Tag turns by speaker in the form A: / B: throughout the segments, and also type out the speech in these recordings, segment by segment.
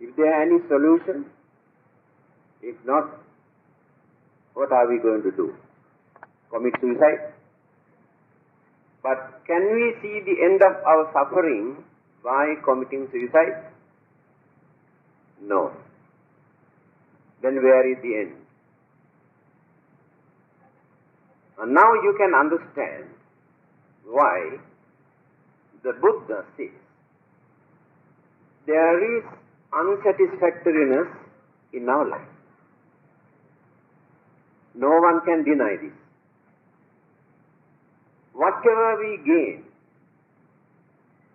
A: If there are any solution, if not, what are we going to do? Commit suicide? But can we see the end of our suffering by committing suicide? No. Then where is the end? And now you can understand why the Buddha says there is unsatisfactoriness in our life. No one can deny this. Whatever we gain,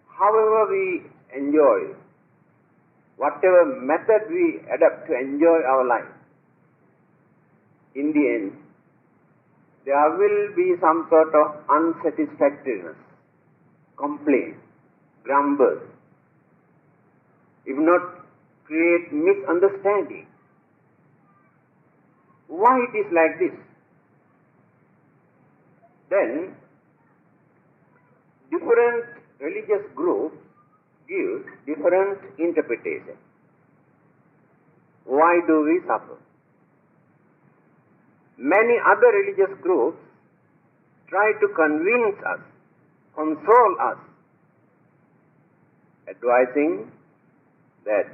A: however we enjoy, whatever method we adopt to enjoy our life, in the end, there will be some sort of unsatisfactoriness, complaint, grumble, if not create misunderstanding. Why it is like this? Then, different religious groups give different interpretations. Why do we suffer? Many other religious groups try to convince us, console us, advising that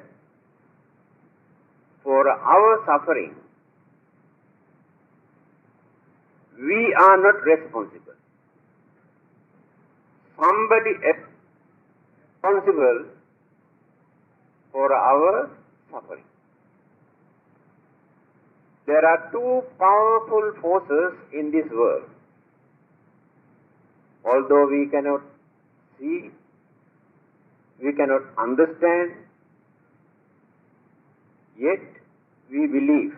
A: for our suffering, we are not responsible. Somebody is responsible for our suffering. There are two powerful forces in this world. Although we cannot see, we cannot understand, yet we believe.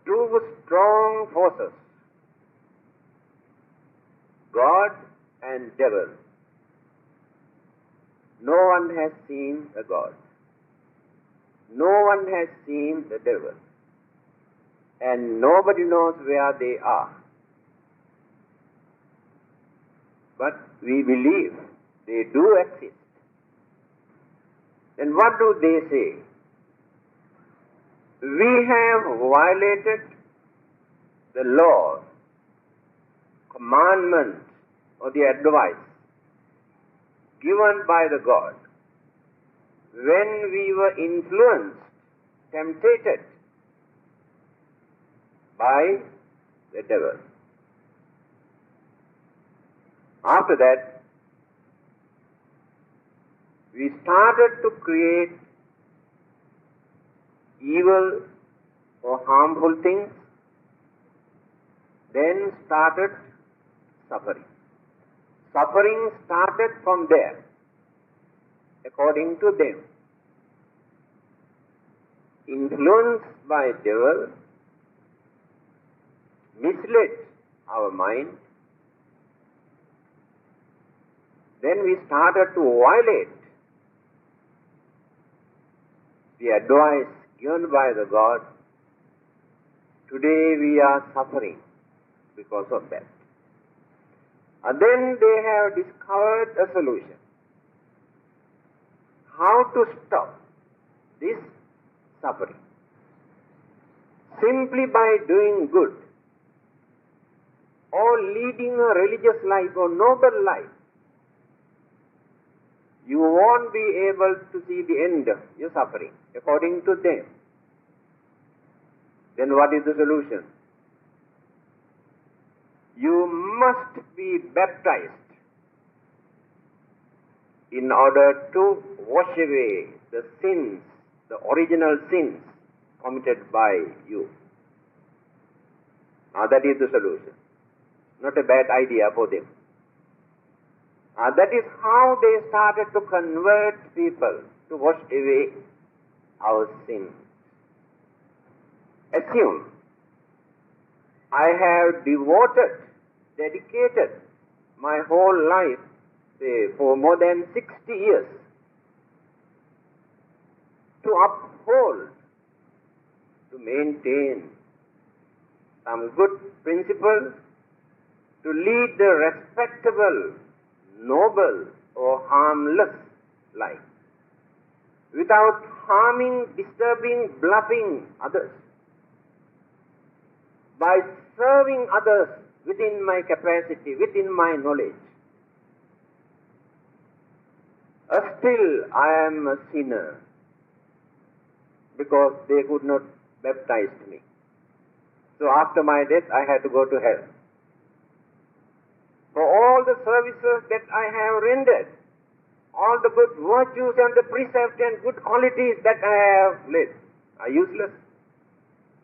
A: Two strong forces, God and devil. No one has seen the God. No one has seen the devil. And nobody knows where they are. But we believe they do exist. Then what do they say? We have violated the law, commandment, or the advice given by the God when we were influenced, tempted by the devil. After that, we started to create evil or harmful things, then started suffering. Suffering started from there, according to them. Influenced by devil, misled our mind, then we started to violate the advice given by the God. Today we are suffering because of that. And then they have discovered a solution. How to stop this suffering? Simply by doing good or leading a religious life or noble life. You won't be able to see the end of your suffering, according to them. Then what is the solution? You must be baptized in order to wash away the sins, the original sins committed by you. Now that is the solution. Not a bad idea for them. That is how they started to convert people, to wash away our sins. Assume I have dedicated my whole life, say, for more than 60 years, to uphold, to maintain some good principles, to lead a respectable, noble or harmless life. without harming, disturbing, bluffing others, by serving others within my capacity, within my knowledge. Still I am a sinner because they could not baptize me. So after my death I had to go to hell. For all the services that I have rendered, all the good virtues and the precepts and good qualities that I have led are useless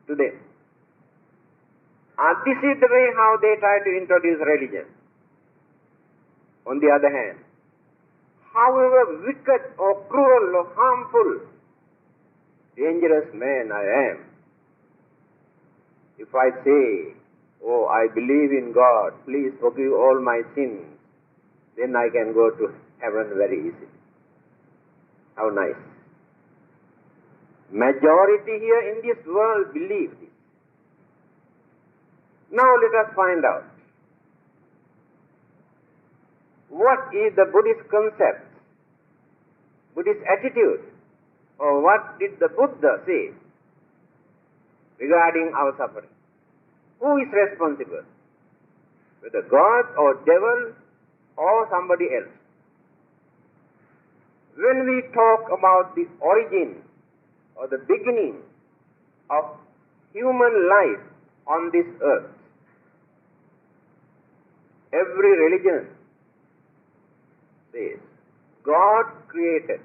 A: to them. This is the way how they try to introduce religion. On the other hand, however wicked or cruel or harmful, dangerous man I am, if I say, oh, I believe in God, please forgive all my sins, then I can go to heaven very easily. How nice. Majority here in this world believe this. Now let us find out what is the Buddhist concept, Buddhist attitude, or what did the Buddha say regarding our suffering. Who is responsible? Whether God or devil or somebody else. When we talk about the origin or the beginning of human life on this earth, every religion says God created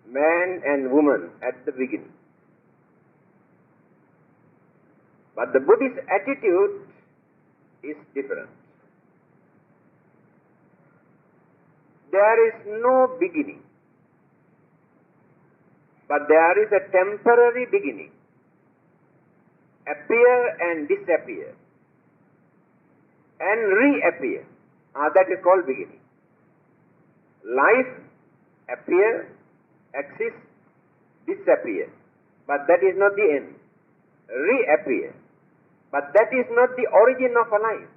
A: man and woman at the beginning. But the Buddhist attitude is different. There is no beginning, but there is a temporary beginning. Appear and disappear and reappear. That is called beginning. Life appear, exist, disappear, but that is not the end. Reappear, but that is not the origin of a life.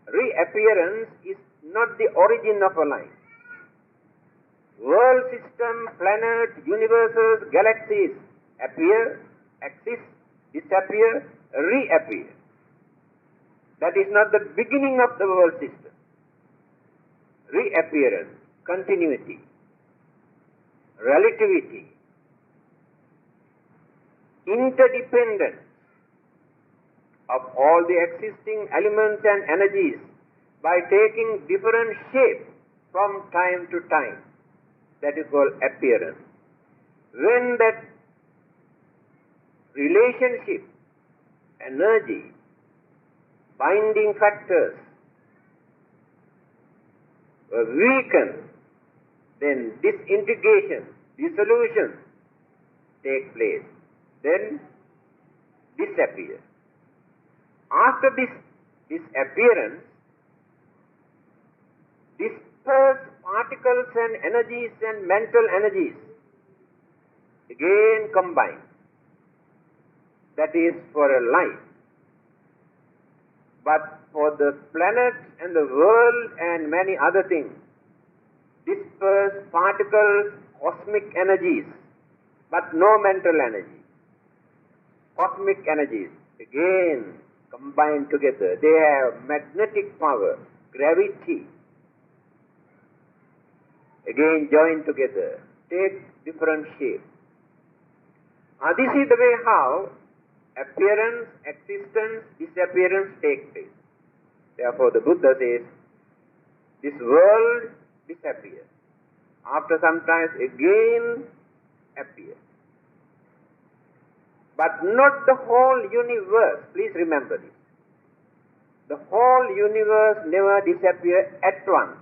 A: Reappearance is not the origin of a life. World system, planets, universes, galaxies appear, exist, disappear, reappear. That is not the beginning of the world system. Reappearance, continuity, relativity, interdependence of all the existing elements and energies by taking different shapes from time to time. That is called appearance. When that relationship, energy, binding factors were weakened, then disintegration, dissolution take place, then disappear. After this disappearance, dispersed particles and energies and mental energies again combine. That is for a life. But for the planet and the world and many other things, dispersed particles, cosmic energies, but no mental energy. Cosmic energies again combine together. They have magnetic power, gravity. Again join together, take different shapes. This is the way how appearance, existence, disappearance take place. Therefore the Buddha says, this world disappears. After some time again appears. But not the whole universe. Please remember this. The whole universe never disappears at once.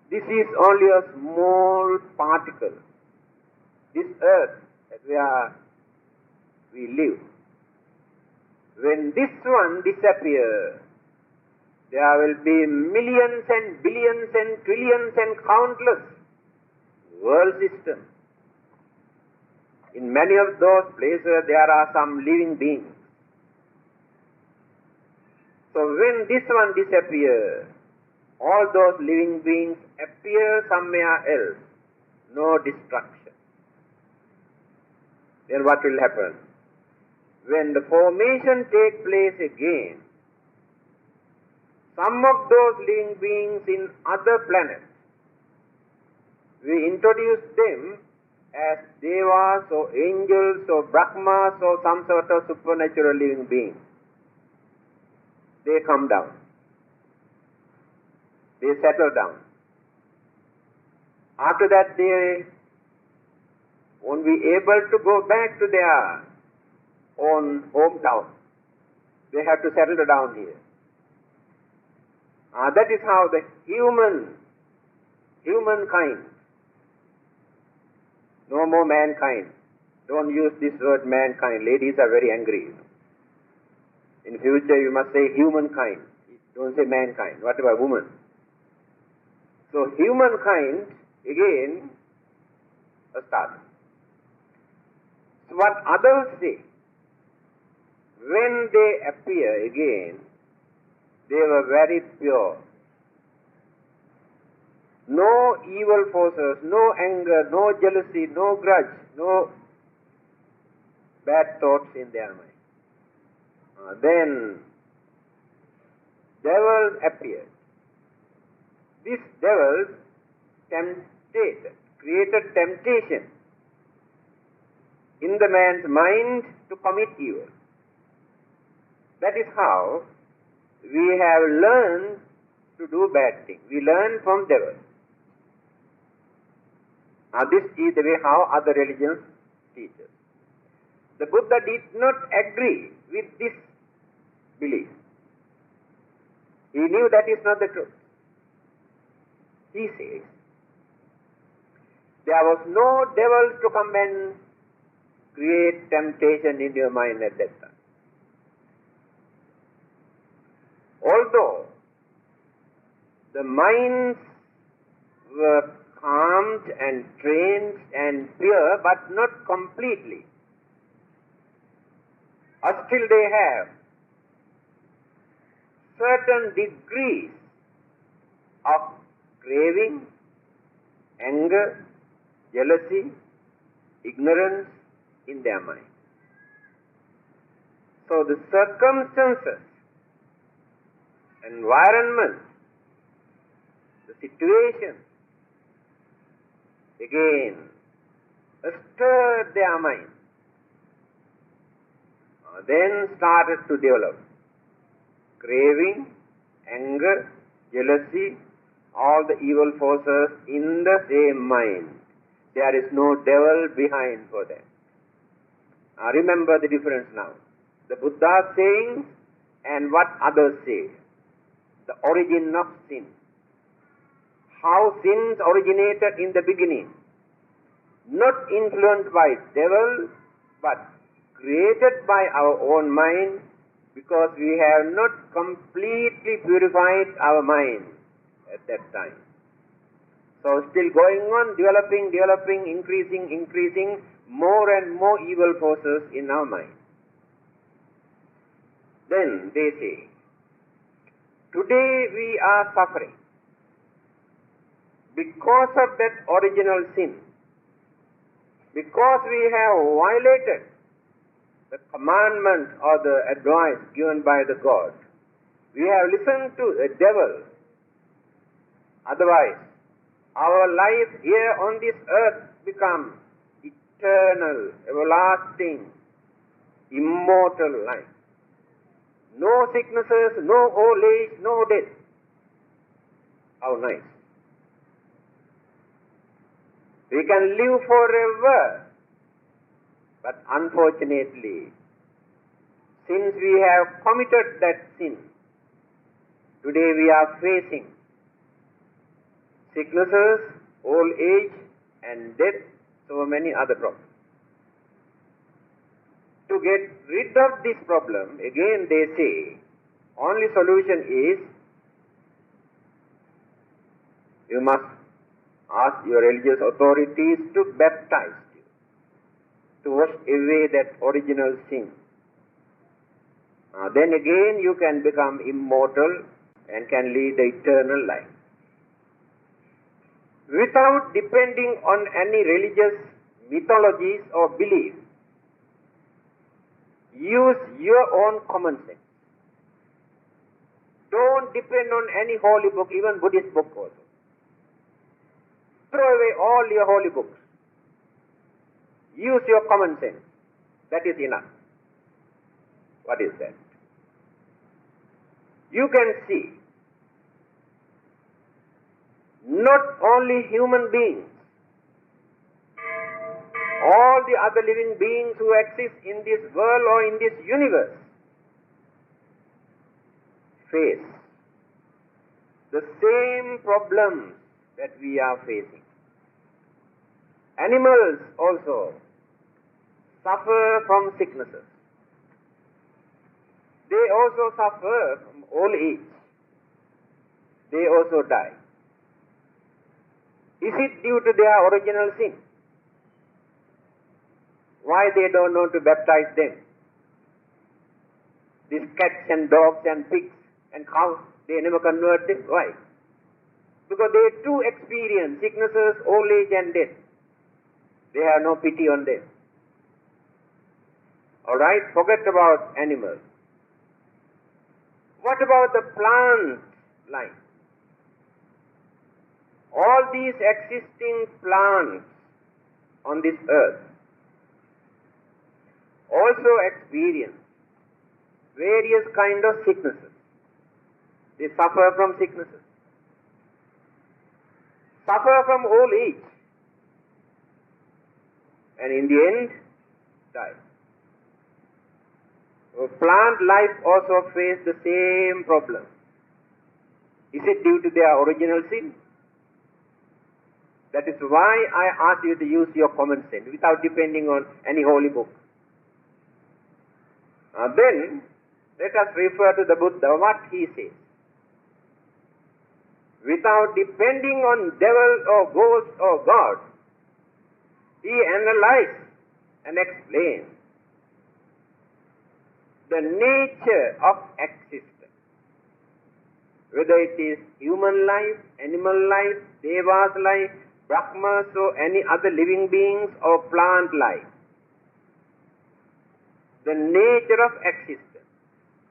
A: This is only a small particle. This earth where we live. When this one disappears, there will be millions and billions and trillions and countless world systems. In many of those places there are some living beings. So when this one disappears, all those living beings appear somewhere else. No destruction. Then what will happen? When the formation takes place again, some of those living beings in other planets, we introduce them as devas or angels or brahmas or some sort of supernatural living beings. They come down. They settle down. After that, they won't be able to go back to their own hometown. They have to settle down here. That is how the humankind, no more mankind. Don't use this word mankind. Ladies are very angry. In future you must say humankind. Don't say mankind. What about woman? So humankind again started. So what others say, when they appear again, they were very pure. No evil forces, no anger, no jealousy, no grudge, no bad thoughts in their mind. Then devils appeared. These devils created temptation in the man's mind to commit evil. That is how we have learned to do bad things. We learn from devils. Now this is the way how other religions teach us. The Buddha did not agree with this belief. He knew that is not the truth. He says, there was no devils to come and create temptation in your mind at that time. Although the minds were calmed and trained and pure, but not completely, still they have certain degrees of craving, anger, jealousy, ignorance in their mind. So the circumstances, environment, the situation, again, stirred their mind. Then started to develop craving, anger, jealousy, all the evil forces in the same mind. There is no devil behind for that. Now remember the difference now. The Buddha's saying and what others say. The origin of sin. How sins originated in the beginning. Not influenced by devil, but created by our own mind, because we have not completely purified our mind at that time. So still going on, developing, increasing, more and more evil forces in our mind. Then they say, today we are suffering because of that original sin, because we have violated the commandment or the advice given by the God. We have listened to the devil. Otherwise, our life here on this earth becomes eternal, everlasting, immortal life. No sicknesses, no old age, no death. How nice. We can live forever. But unfortunately, since we have committed that sin, today we are facing sicknesses, old age, and death, so many other problems. To get rid of this problem, again they say, only solution is, you must ask your religious authorities to baptize you, to wash away that original sin. Then again you can become immortal and can lead the eternal life. without depending on any religious mythologies or beliefs. Use your own common sense. Don't depend on any holy book, even Buddhist book also. Throw away all your holy books. Use your common sense. That is enough. What is that? You can see not only human beings, all the other living beings who exist in this world or in this universe face the same problems that we are facing. Animals also suffer from sicknesses. They also suffer from old age. They also die. Is it due to their original sin? Why they don't know to baptize them? These cats and dogs and pigs and cows, they never convert them. Why? Because they too experience sicknesses, old age and death. They have no pity on them. Alright, forget about animals. What about the plant life? All these existing plants on this earth also experience various kind of sicknesses. They suffer from sicknesses, suffer from old age, and in the end, die. So plant life also face the same problem. Is it due to their original sin? That is why I ask you to use your common sense without depending on any holy book. Then, let us refer to the Buddha, what he says. Without depending on devil or ghost or God, he analyzed and explained the nature of existence. Whether it is human life, animal life, devas life, Brahmas or any other living beings or plant life. The nature of existence,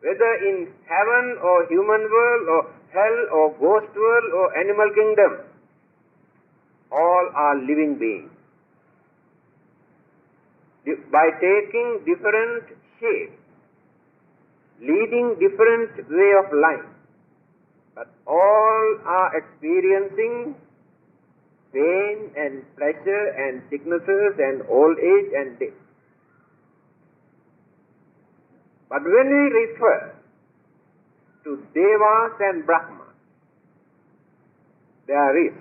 A: whether in heaven or human world or hell or ghost world or animal kingdom, all are living beings. By taking different shapes, leading different way of life, but all are experiencing pain and pleasure and sicknesses and old age and death. But when we refer to Devas and Brahmas, there is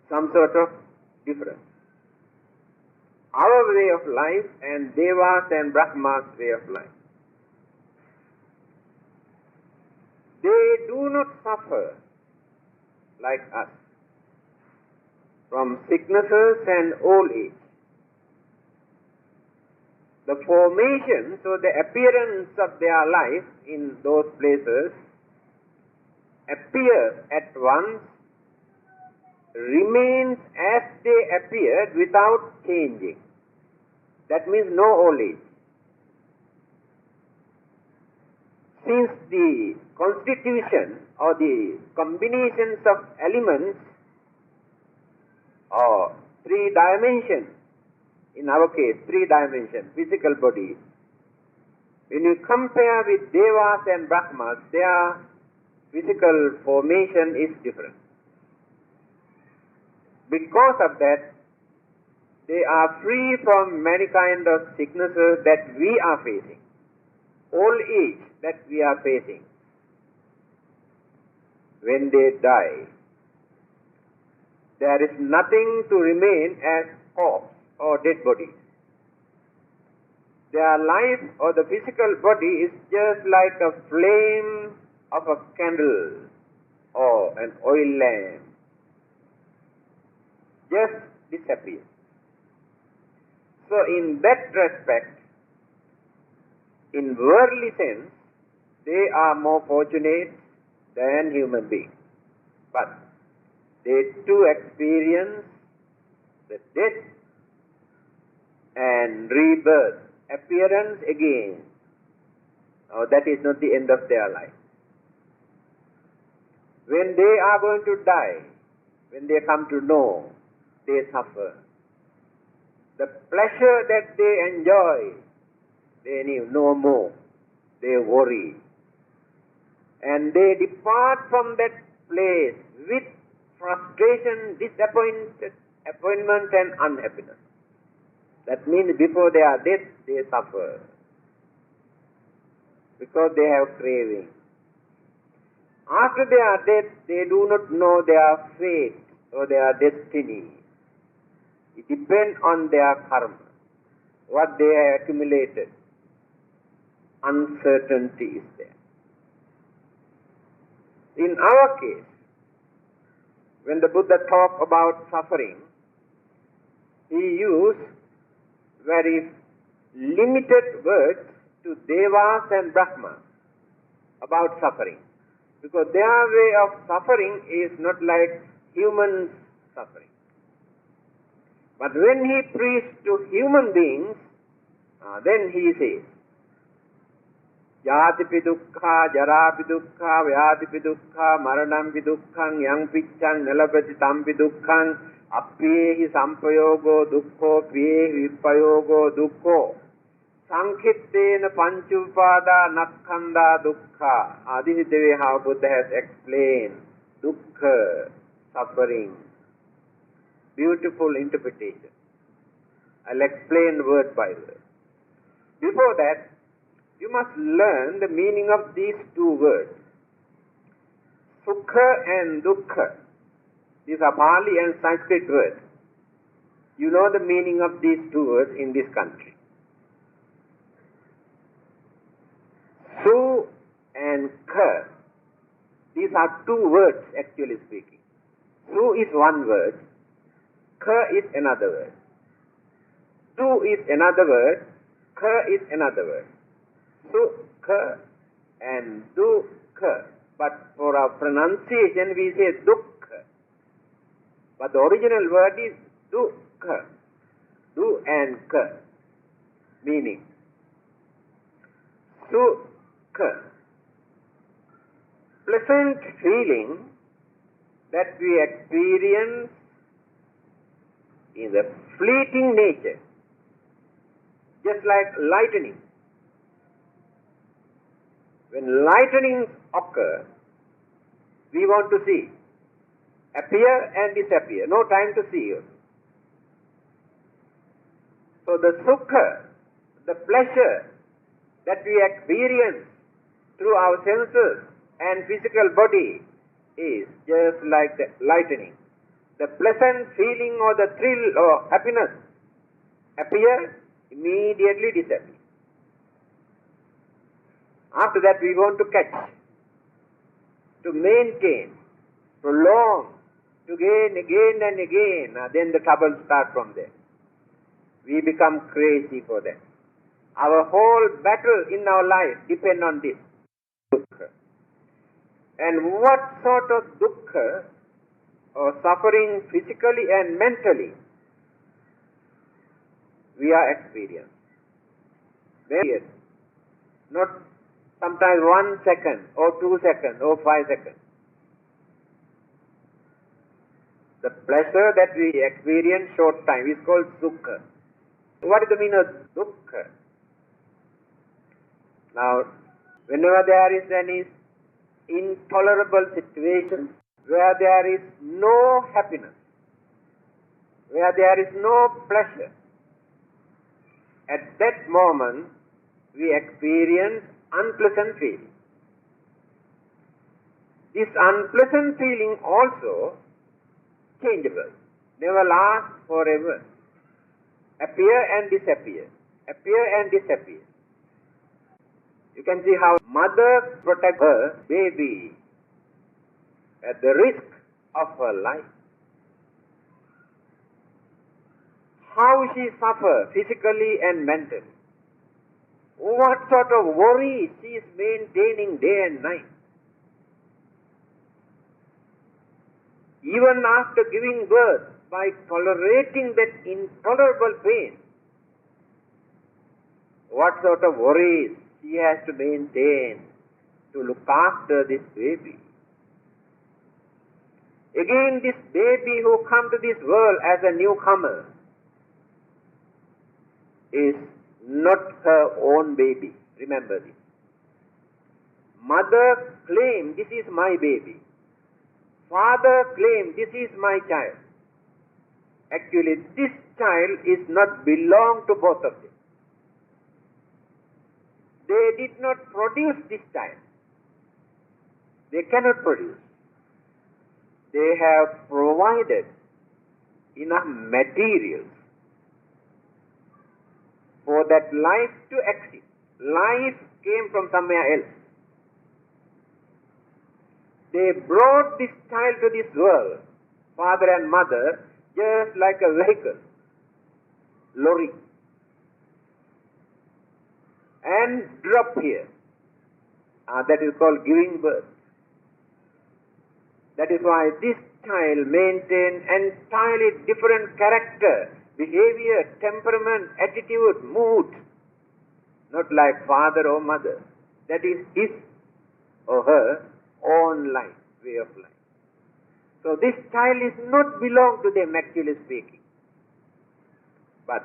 A: some sort of difference. Our way of life and Devas and Brahmas' way of life. They do not suffer like us from sicknesses and old age. The formation, so the appearance of their life in those places appears at once, remains as they appeared without changing. That means no old age. Since the constitution or the combinations of elements or three dimensions, in our case, three dimensions, physical body, when you compare with Devas and Brahmas, their physical formation is different. Because of that, they are free from many kind of sicknesses that we are facing, old age that we are facing. When they die, there is nothing to remain as corpse or dead body. Their life or the physical body is just like a flame of a candle or an oil lamp. Just disappears. So in that respect, in worldly sense, they are more fortunate than human beings. But they too experience the death and rebirth, appearance again. Now that is not the end of their life. When they are going to die, when they come to know, they suffer. The pleasure that they enjoy, they need no more. They worry. And they depart from that place with frustration, disappointment and unhappiness. That means before they are dead, they suffer. Because they have craving. After they are dead, they do not know their fate or their destiny. It depends on their karma, what they have accumulated. Uncertainty is there. In our case, when the Buddha talked about suffering, he used very limited words to Devas and Brahmas about suffering. Because their way of suffering is not like human suffering. But when he preached to human beings, then he says, Yātipi dukkha, jarāpi dukkha, vyātipi dukkha, maranampi dukkhang, yang piccang, nilapati tampi dukkhang, appiyehi sampayogo dukkho, piyehi vipayogo dukkho, sankhittena panchupada nakkhandha dukkha. This is the way how Buddha has explained dukkha, suffering. Beautiful interpretation. I'll explain word by word. Before that, you must learn the meaning of these two words. Sukha and dukkha. These are Pali and Sanskrit words. You know the meaning of these two words in this country. Su and kha. These are two words actually speaking. Su is one word. Kha is another word. Du is another word. Kha is another word. Sukha and dukkha. But for our pronunciation we say dukkha. But the original word is dukkha. Du and kha. Meaning. Sukha. Pleasant feeling that we experience in the fleeting nature. Just like lightning. When lightnings occur, we want to see. Appear and disappear. No time to see you. So the sukha, the pleasure that we experience through our senses and physical body is just like the lightning. The pleasant feeling or the thrill or happiness appear, immediately disappear. After that we want to catch, to maintain, prolong, to gain again and again. Then the trouble starts from there. We become crazy for that. Our whole battle in our life depends on this dukkha. And what sort of dukkha or suffering physically and mentally we are experiencing. Various. Not sometimes 1 second or 2 seconds or 5 seconds. The pleasure that we experience short time is called sukha. What is the meaning of dukkha? Now, whenever there is any intolerable situation where there is no happiness, where there is no pleasure, at that moment we experience unpleasant feeling. This unpleasant feeling also changeable, never lasts forever. Appear and disappear. Appear and disappear. You can see how mother protects her baby at the risk of her life. How she suffers physically and mentally. What sort of worry she is maintaining day and night. even after giving birth, by tolerating that intolerable pain, what sort of worries she has to maintain to look after this baby. Again, this baby who come to this world as a newcomer is not her own baby. Remember this. Mother claims, this is my baby. Father claims, this is my child. Actually, this child is not belong to both of them. They did not produce this child. They cannot produce. They have provided enough materials for that life to exist. Life came from somewhere else. They brought this child to this world, father and mother, just like a vehicle, lorry, and drop here. That is called giving birth. That is why this child maintains entirely different character, behavior, temperament, attitude, mood, not like father or mother. That is his or her own life, way of life. So this child is not belong to them, actually speaking. But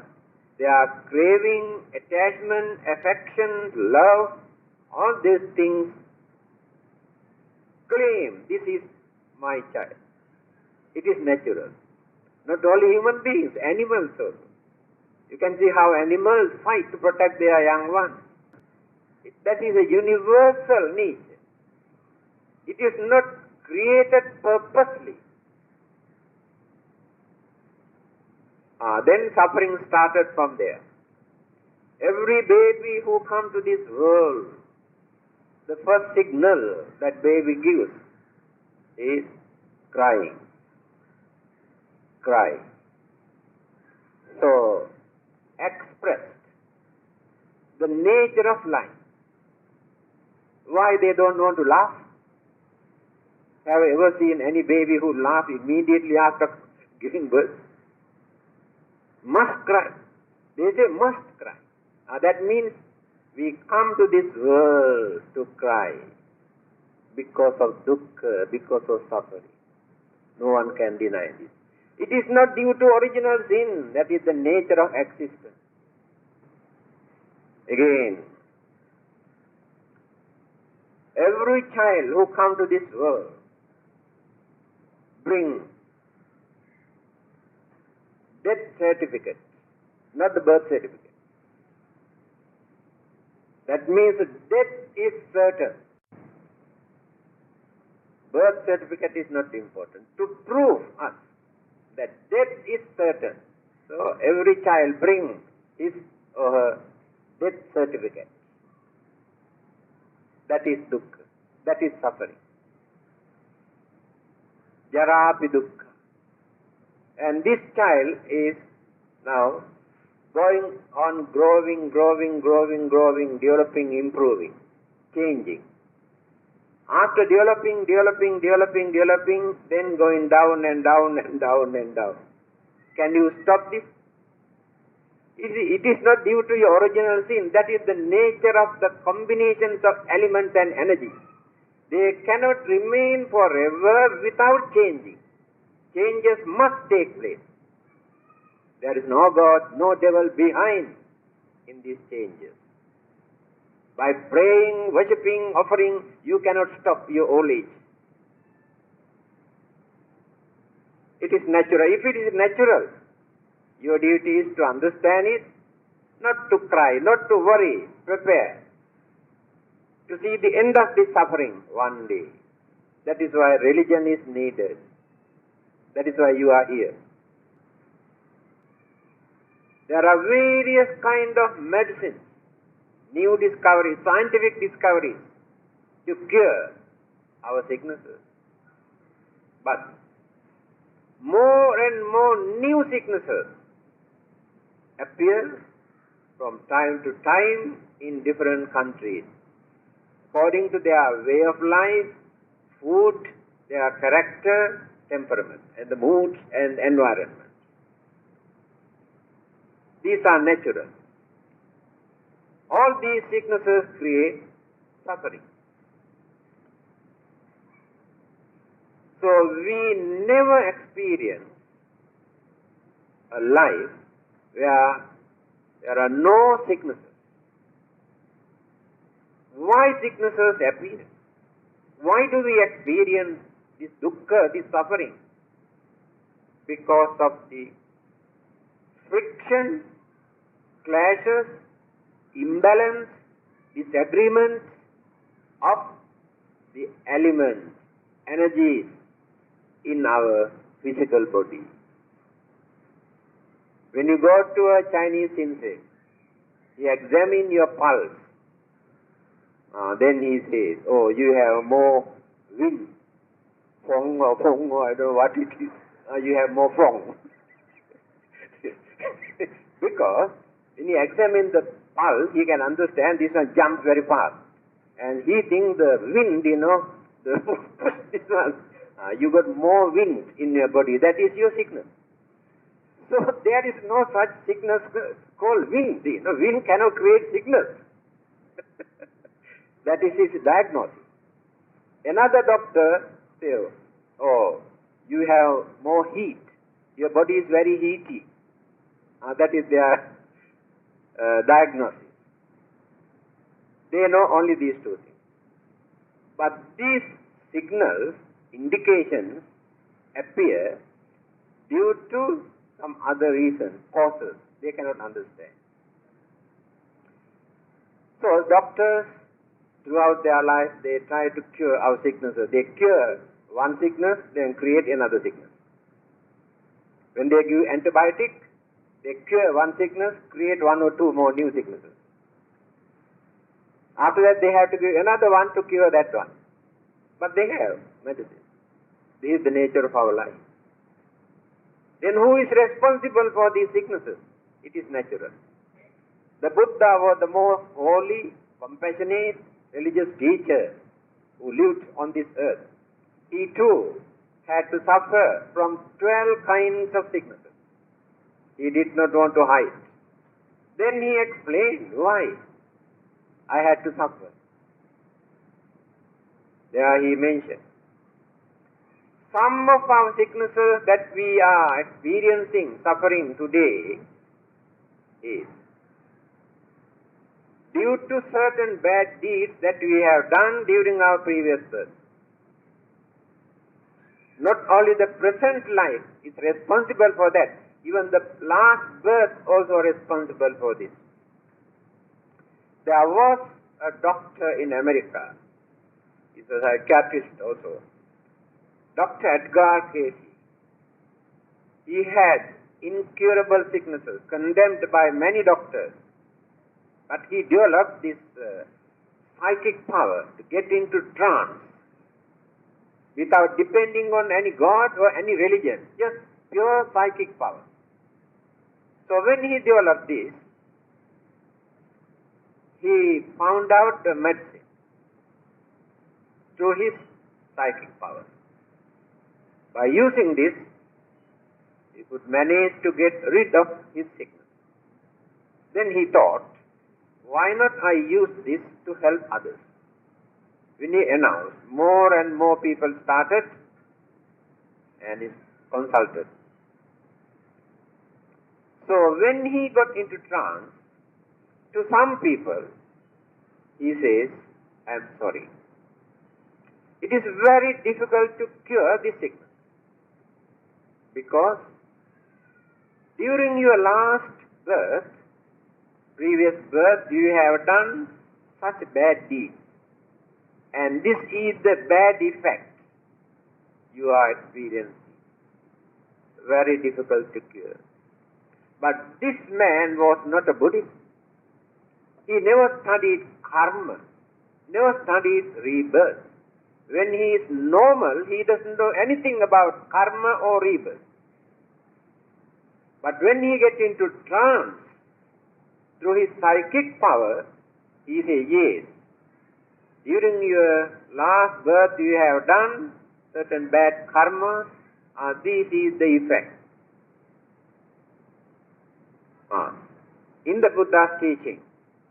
A: they are craving, attachment, affection, love, all these things claim, this is my child. It is natural. Not only human beings, animals also. You can see how animals fight to protect their young ones. That is a universal need. It is not created purposely. Then suffering started from there. Every baby who comes to this world, the first signal that baby gives is crying. Cry. So, expressed the nature of life. Why they don't want to laugh? Have you ever seen any baby who laughs immediately after giving birth? Must cry. They say must cry. That means we come to this world to cry because of dukkha, because of suffering. No one can deny this. It is not due to original sin, that is the nature of existence. Again, every child who comes to this world brings death certificate, not the birth certificate. That means death is certain. Birth certificate is not important. To prove us that death is certain, so every child brings his or her death certificate. That is dukkha. That is suffering. Jarapi dukkha. And this child is now going on growing, developing, improving, changing. After developing, then going down and down. Can you stop this? It is not due to your original sin. That is the nature of the combinations of elements and energy. They cannot remain forever without changing. Changes must take place. There is no God, no devil behind in these changes. By praying, worshipping, offering, you cannot stop your old age. It is natural. If it is natural, your duty is to understand it, not to cry, not to worry, prepare to see the end of this suffering one day. That is why religion is needed. That is why you are here. There are various kinds of medicines, new discoveries, scientific discoveries to cure our sicknesses. But more and more new sicknesses appear from time to time in different countries, according to their way of life, food, their character, temperament and the moods and environment. These are natural. All these sicknesses create suffering. So we never experience a life where there are no sicknesses. Why sicknesses appear? Why do we experience this dukkha, this suffering? Because of the friction, clashes, imbalance, disagreement of the elements, energies in our physical body. When you go to a Chinese sensei, he examines your pulse. Then he says, oh, you have more wind. Fong or fong, or I don't know what it is. You have more fong. Because when he examines the pulse, he can understand this one jumps very fast. And he thinks the wind, this one, you got more wind in your body. That is your sickness. So there is no such sickness called wind. Wind cannot create sickness. That is his diagnosis. Another doctor says, oh, you have more heat. Your body is very heaty. That is their diagnosis. They know only these two things. But these signals, indications, appear due to some other reason, causes they cannot understand. So doctors, throughout their life, they try to cure our sicknesses. They cure one sickness, then create another sickness. When they give antibiotic, they cure one sickness, create one or two more new sicknesses. After that, they have to give another one to cure that one. But they have medicine. This is the nature of our life. Then who is responsible for these sicknesses? It is natural. The Buddha was the most holy, compassionate, religious teacher who lived on this earth. He too had to suffer from 12 kinds of sicknesses. He did not want to hide. Then he explained why I had to suffer. There he mentioned, some of our sicknesses that we are experiencing, suffering today, is due to certain bad deeds that we have done during our previous birth. Not only the present life is responsible for that, even the last birth also responsible for this. There was a doctor in America, he's a psychiatrist also, Dr. Edgar Cayce. He had incurable sicknesses, condemned by many doctors, but he developed this psychic power to get into trance without depending on any god or any religion, just pure psychic power. So when he developed this, he found out the medicine through his psychic power. By using this, he could manage to get rid of his sickness. Then he thought, why not I use this to help others? When he announced, more and more people started and he consulted. So when he got into trance, to some people, he says, I am sorry. It is very difficult to cure this sickness. Because during your last birth, previous birth, you have done such bad deeds. And this is the bad effect you are experiencing. Very difficult to cure. But this man was not a Buddhist. He never studied karma, never studied rebirth. When he is normal, he doesn't know anything about karma or rebirth. But when he gets into trance, through his psychic power, he says, yes, during your last birth you have done certain bad karmas, This is the effect. In the Buddha's teaching,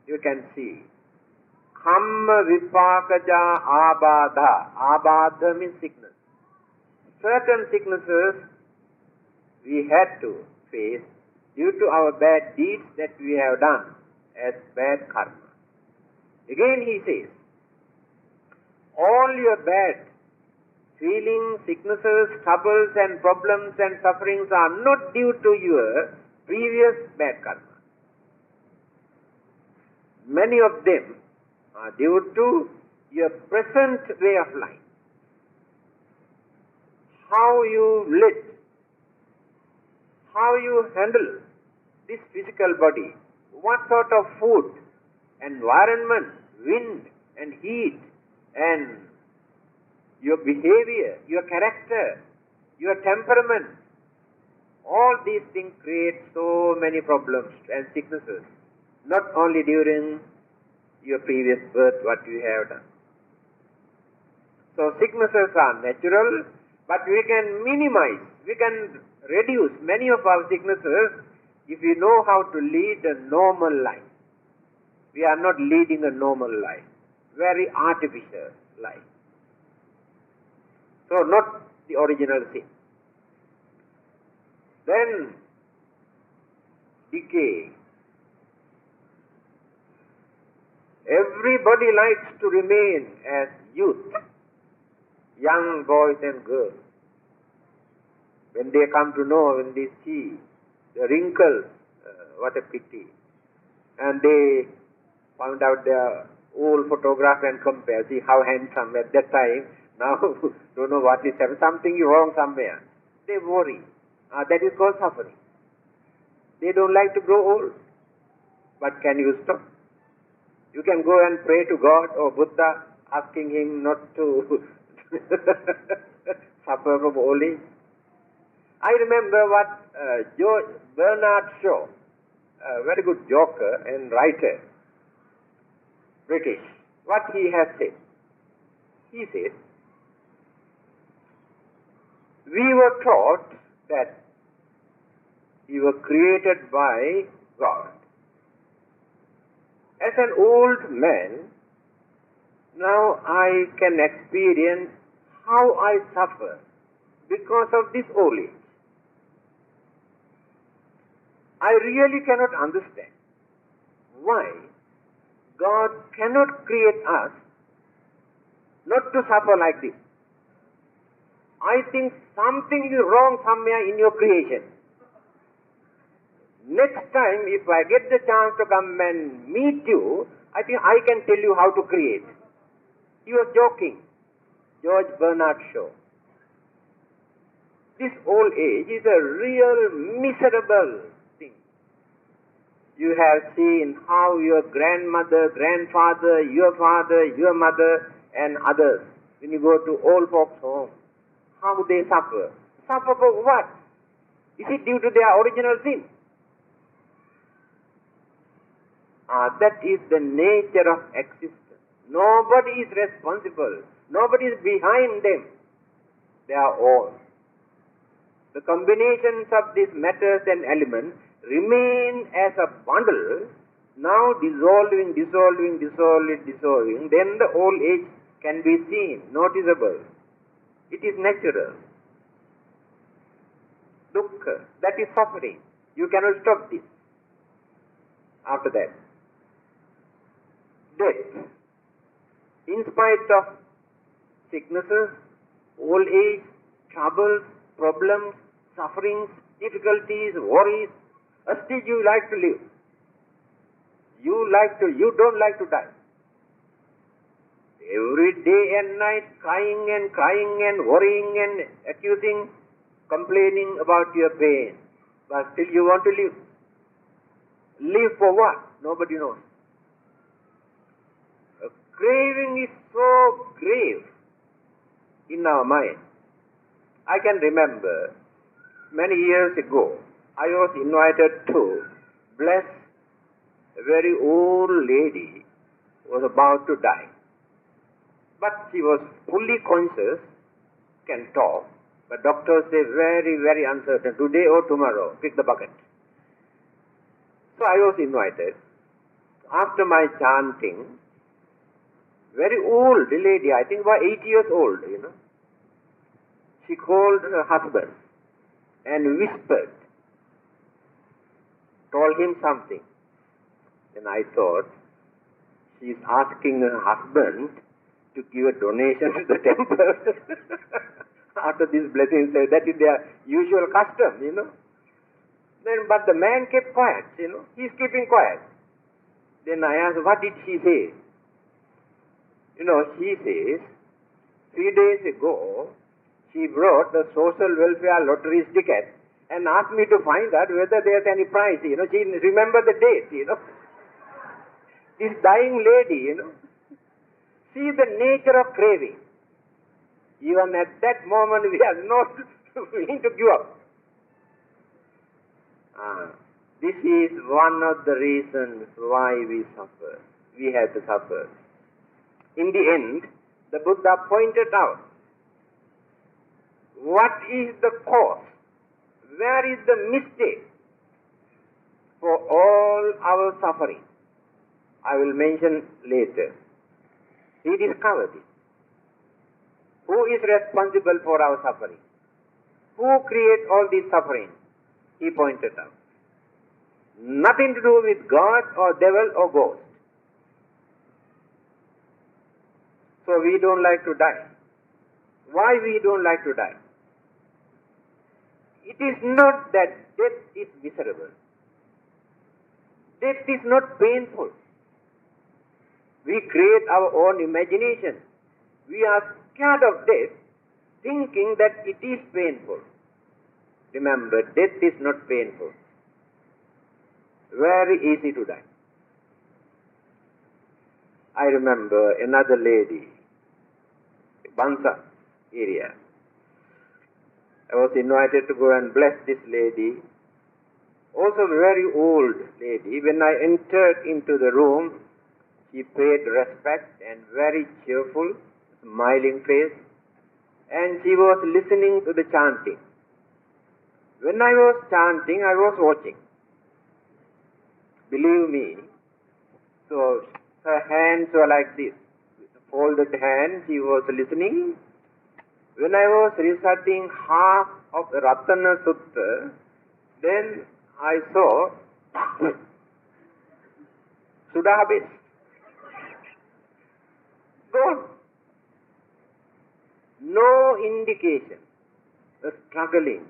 A: you can see Kamma Vipakaja Abadha. Abadha means sickness. Certain sicknesses we had to face due to our bad deeds that we have done as bad karma. Again he says, all your bad feelings, sicknesses, troubles and problems and sufferings are not due to your previous bad karma. Many of them are due to your present way of life. How you live, how you handle this physical body, what sort of food, environment, wind and heat, and your behavior, your character, your temperament, all these things create so many problems and sicknesses, not only during your previous birth, what you have done. So sicknesses are natural, but we can minimize, we can reduce many of our sicknesses if we know how to lead a normal life. We are not leading a normal life, very artificial life. So not the original sin. Then decay. Everybody likes to remain as youth, young boys and girls. When they come to know, when they see the wrinkles, what a pity. And they found out their old photograph and compare, see how handsome at that time, now don't know what is happening, something is wrong somewhere. They worry. That is called suffering. They don't like to grow old. But can you stop? You can go and pray to God or Buddha, asking him not to suffer from old age. I remember what George Bernard Shaw, a very good joker and writer, British, what he has said. He said, we were taught that we were created by God. As an old man, now I can experience how I suffer because of this old age. I really cannot understand why God cannot create us not to suffer like this. I think something is wrong somewhere in your creation. Next time, if I get the chance to come and meet you, I think I can tell you how to create. He was joking. George Bernard Shaw. This old age is a real miserable thing. You have seen how your grandmother, grandfather, your father, your mother and others, when you go to old folks' home, how they suffer. Suffer for what? Is it due to their original sin? That is the nature of existence. Nobody is responsible. Nobody is behind them. They are all. The combinations of these matters and elements remain as a bundle, now dissolving, then the old age can be seen, noticeable. It is natural. Dukkha, that is suffering. You cannot stop this. After that, death. In spite of sicknesses, old age, troubles, problems, sufferings, difficulties, worries, still you like to live. You don't like to die. Every day and night crying and worrying and accusing, complaining about your pain. But still you want to live. Live for what? Nobody knows. A craving is so grave in our mind. I can remember many years ago, I was invited to bless a very old lady who was about to die. But she was fully conscious, can talk, But doctors say very, very uncertain, today or tomorrow, kick the bucket. So I was invited. After my chanting, very old lady, I think about 8 years old, she called her husband and whispered, told him something. Then I thought, she's asking her husband to give a donation to the temple. After this blessing, say that is their usual custom, Then, but the man kept quiet, he's keeping quiet. Then I asked, what did she say? She says, 3 days ago, she brought the social welfare lottery's ticket and asked me to find out whether there's any prize, She remembered the date, This dying lady, see the nature of craving. Even at that moment, we are not willing to give up. This is one of the reasons why we suffer. We have to suffer. In the end, the Buddha pointed out, what is the cause? Where is the mistake for all our suffering? I will mention later. He discovered it. Who is responsible for our suffering? Who creates all this suffering? He pointed out. Nothing to do with God or devil or ghost. So we don't like to die. Why we don't like to die? It is not that death is miserable. Death is not painful. We create our own imagination. We are scared of death, thinking that it is painful. Remember, death is not painful. Very easy to die. I remember another lady, Bansa area. I was invited to go and bless this lady, also a very old lady. When I entered into the room, she paid respect and very cheerful, smiling face, and she was listening to the chanting. When I was chanting, I was watching. Believe me, so her hands were like this, folded hands, she was listening. When I was reciting half of the Ratana Sutta, then I saw Sudhabis. Gone. No indication. The struggling.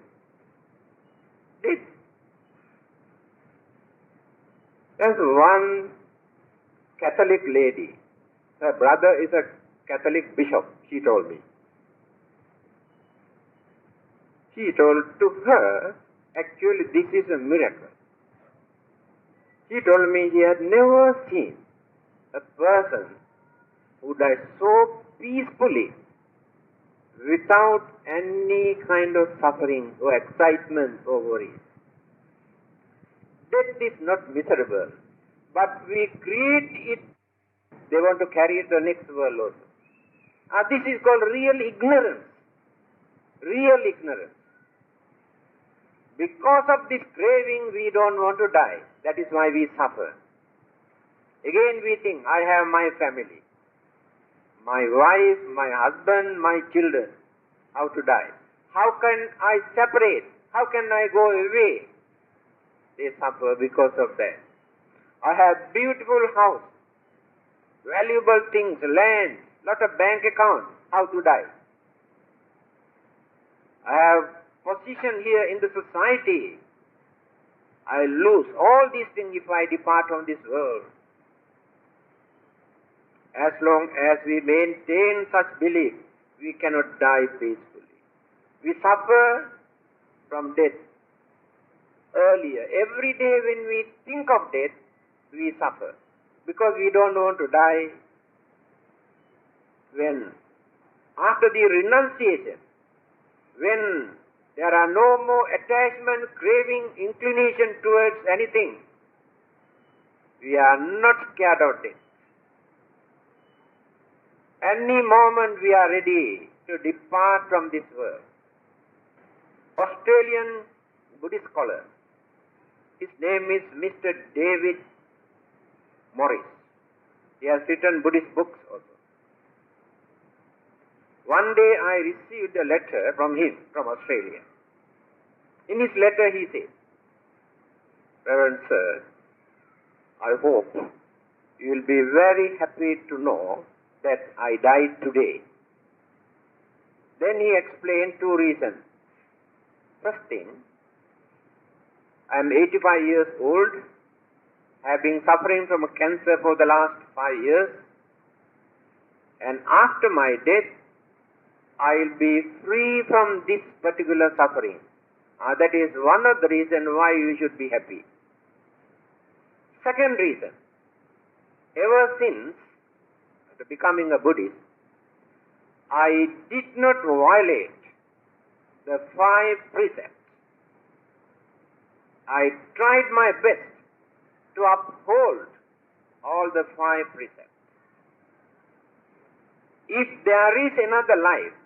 A: Dead. There's one Catholic lady. Her brother is a Catholic bishop, she told me. She told to her, actually this is a miracle. She told me she had never seen a person who died so peacefully without any kind of suffering or excitement or worry. Death is not miserable, but we create it. They want to carry it to the next world also. This is called real ignorance. Real ignorance. Because of this craving, we don't want to die. That is why we suffer. Again we think, I have my family, my wife, my husband, my children. How to die? How can I separate? How can I go away? They suffer because of that. I have beautiful house, valuable things, land, lot of bank account. How to die? I have position here in the society. I lose all these things if I depart from this world. As long as we maintain such belief, we cannot die peacefully. We suffer from death earlier. Every day when we think of death, we suffer. Because we don't want to die. When, after the renunciation, when there are no more attachment, craving, inclination towards anything, we are not scared of death. Any moment we are ready to depart from this world. Australian Buddhist scholar. His name is Mr. David Morris. He has written Buddhist books also. One day I received a letter from him, from Australia. In his letter he says, Reverend Sir, I hope you will be very happy to know that I died today. Then he explained two reasons. First thing, I am 85 years old, have been suffering from a cancer for the last 5 years, and after my death, I will be free from this particular suffering. That is one of the reasons why you should be happy. Second reason, ever since becoming a Buddhist, I did not violate the 5 precepts. I tried my best to uphold all the 5 precepts. If there is another life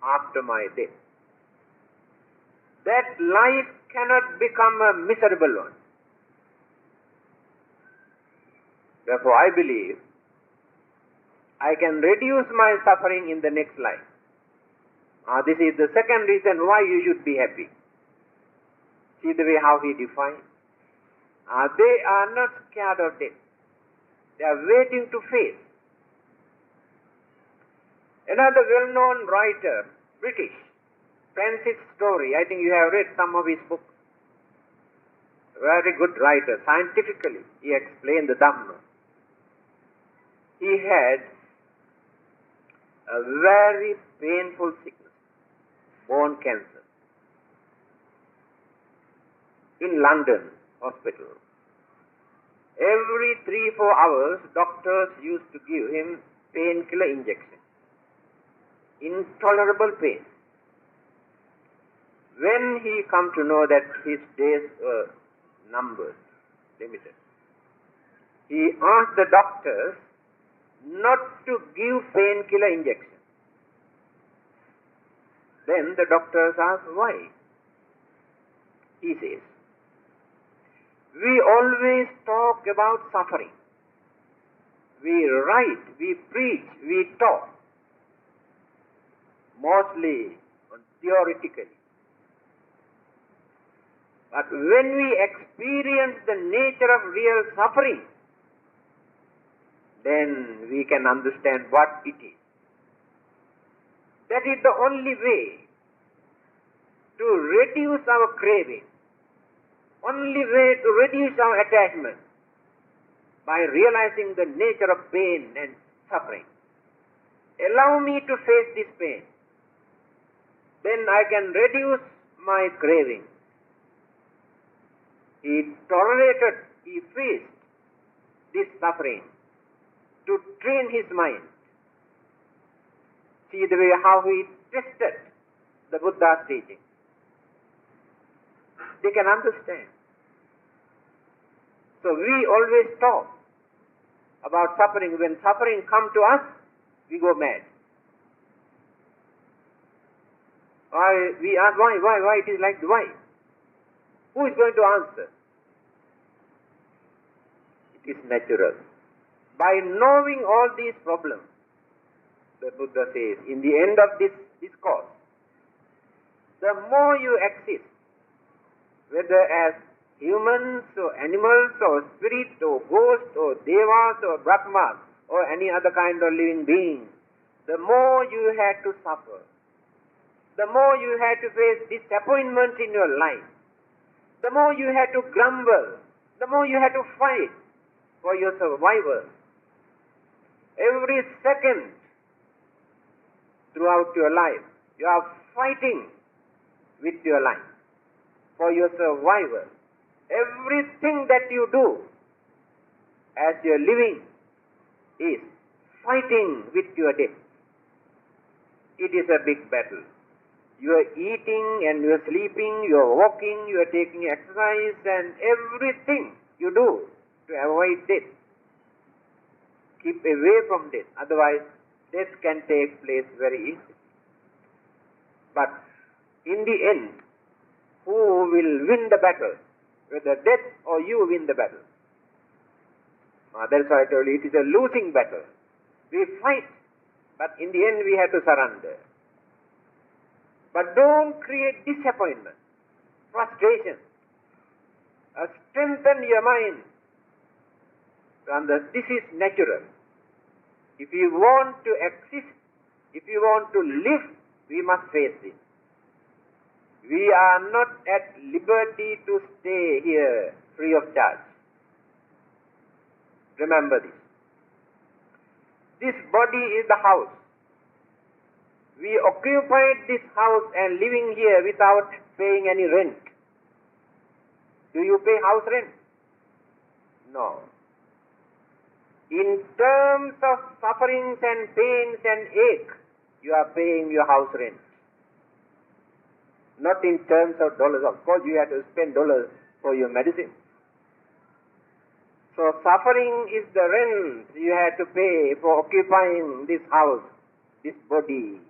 A: after my death, that life cannot become a miserable one. Therefore, I believe I can reduce my suffering in the next life. This is the second reason why you should be happy. See the way how he defines. They are not scared of death. They are waiting to face. Another well-known writer, British, Francis Story, I think you have read some of his books. Very good writer. Scientifically, he explained the Dhamma. He had a very painful sickness, bone cancer, in London hospital. Every 3-4 hours, doctors used to give him painkiller injection. Intolerable pain. When he come to know that his days were numbered, limited, he asked the doctors not to give painkiller injection. Then the doctors asked why. He says, we always talk about suffering. We write, we preach, we talk. Mostly theoretically. But when we experience the nature of real suffering, then we can understand what it is. That is the only way to reduce our craving, only way to reduce our attachment, by realizing the nature of pain and suffering. Allow me to face this pain. Then I can reduce my craving. He tolerated, he faced this suffering to train his mind. See the way how he tested the Buddha's teaching. They can understand. So we always talk about suffering. When suffering comes to us, we go mad. We ask why it is like this? Why? Who is going to answer? It is natural. By knowing all these problems, the Buddha says, in the end of this discourse, the more you exist, whether as humans or animals or spirits or ghosts or devas or brahmas or any other kind of living being, the more you had to suffer, the more you had to face disappointment in your life, the more you had to grumble, the more you had to fight for your survival. Every second throughout your life, you are fighting with your life for your survival. Everything that you do as you are living is fighting with your death. It is a big battle. You are eating and you are sleeping, you are walking, you are taking exercise, and everything you do to avoid death. Keep away from death, otherwise death can take place very easily. But in the end, will win the battle. Whether death or you win the battle. That's why I told you, it is a losing battle. We fight, but in the end we have to surrender. But don't create disappointment, frustration. Strengthen your mind. And this is natural. If you want to exist, if you want to live, we must face this. We are not at liberty to stay here free of charge. Remember this. This body is the house. We occupied this house and living here without paying any rent. Do you pay house rent? No. In terms of sufferings and pains and ache, you are paying your house rent. Not in terms of dollars. Of course, you have to spend dollars for your medicine. So suffering is the rent you have to pay for occupying this house, this body.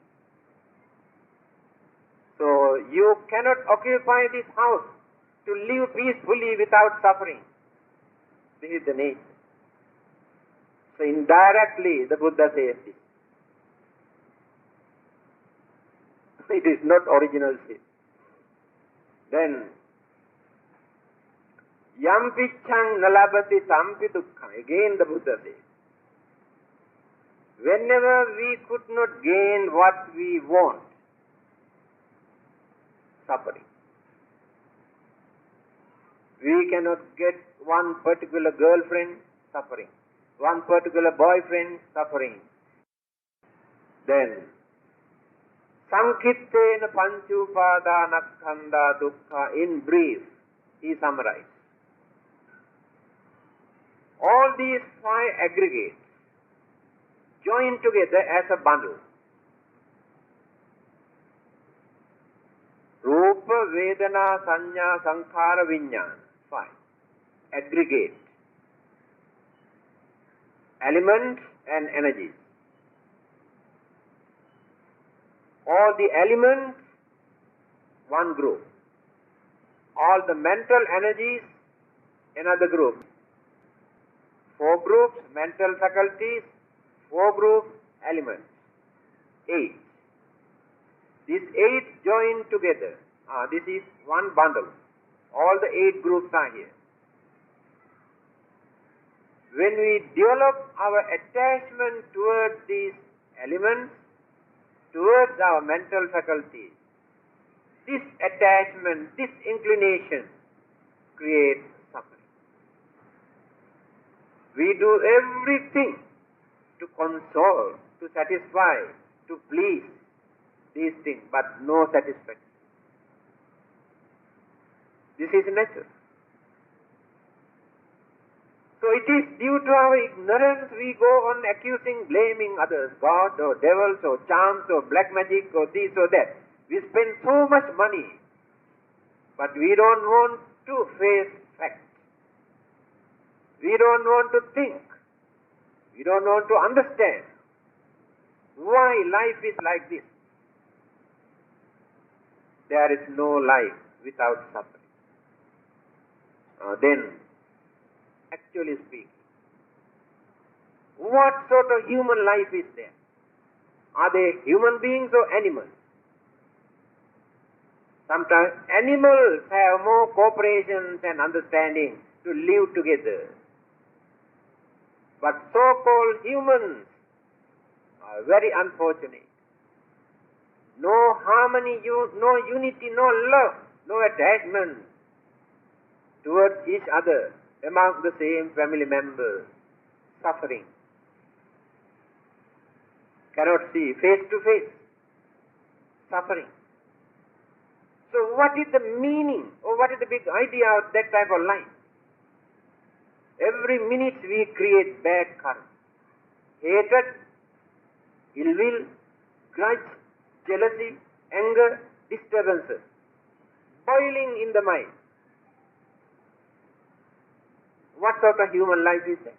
A: So you cannot occupy this house to live peacefully without suffering. This is the nature. So indirectly the Buddha says this. It is not original sin. Then Yam pichang nalabati sampi dukkha. Again the Buddha says, whenever we could not gain what we want, suffering. We cannot get one particular girlfriend, suffering. One particular boyfriend, suffering. Then Sankittena panchupadanakkhandha dukkha. In brief, he summarized. All these five aggregates join together as a bundle. Rupa, Vedana, Sanya, Sankhara, Vijnana. Five. Aggregate. Elements and energies. All the elements, one group. All the mental energies, another group. Four groups, mental faculties, four groups, elements. 8. These 8 joined together. This is one bundle. All the 8 groups are here. When we develop our attachment towards these elements, towards our mental faculties, this attachment, this inclination creates suffering. We do everything to console, to satisfy, to please these things, but no satisfaction. This is nature. So it is due to our ignorance we go on accusing, blaming others, God or devils or charms or black magic or this or that. We spend so much money, but we don't want to face facts. We don't want to think. We don't want to understand why life is like this. There is no life without suffering. Then, actually speaking, what sort of human life is there? Are they human beings or animals? Sometimes animals have more cooperation and understanding to live together. But so-called humans are very unfortunate. No harmony, no unity, no love, no attachment towards each other among the same family members. Suffering. Cannot see face to face. Suffering. So what is the meaning or what is the big idea of that type of life? Every minute we create bad karma. Hatred, ill will, grudge, jealousy, anger, disturbances, boiling in the mind. What sort of human life is that?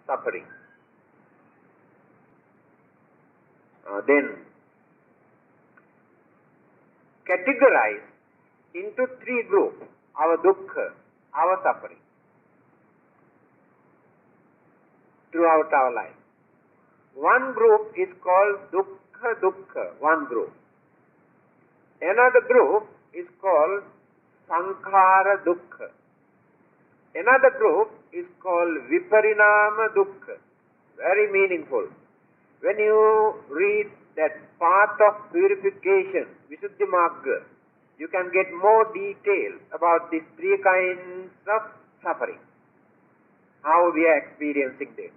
A: Suffering. Then, categorized into three groups: our dukkha, our suffering, throughout our life. One group is called dukkha, one group. Another group is called sankhara dukkha. Another group is called viparinama dukkha. Very meaningful. When you read that path of purification, Visuddhi Magga, you can get more details about these three kinds of suffering, how we are experiencing them.